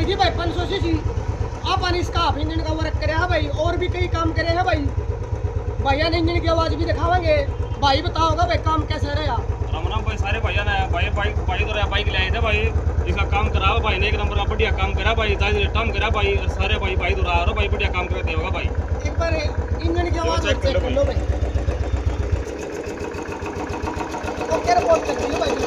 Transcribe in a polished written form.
भाई जी 500 सीसी अपन इसका half engine का वर्क करे है भाई, और भी कई काम करे हैं भाई। भैया ने इंजन की आवाज भी दिखावाएंगे। भाई बताओगा भाई काम कैसे रहा। राम राम भाई, सारे भैया ने भाई तो बाइक ले आए थे भाई, इसका काम करा भाई ने, एक नंबर का बढ़िया काम करा भाई, टाइम करा भाई, सारे भाई तो रहा भाई बढ़िया काम करते होगा भाई। एक बार इंजन की आवाज चेक कर लो भाई। ओके रिपोर्ट कर लो भाई।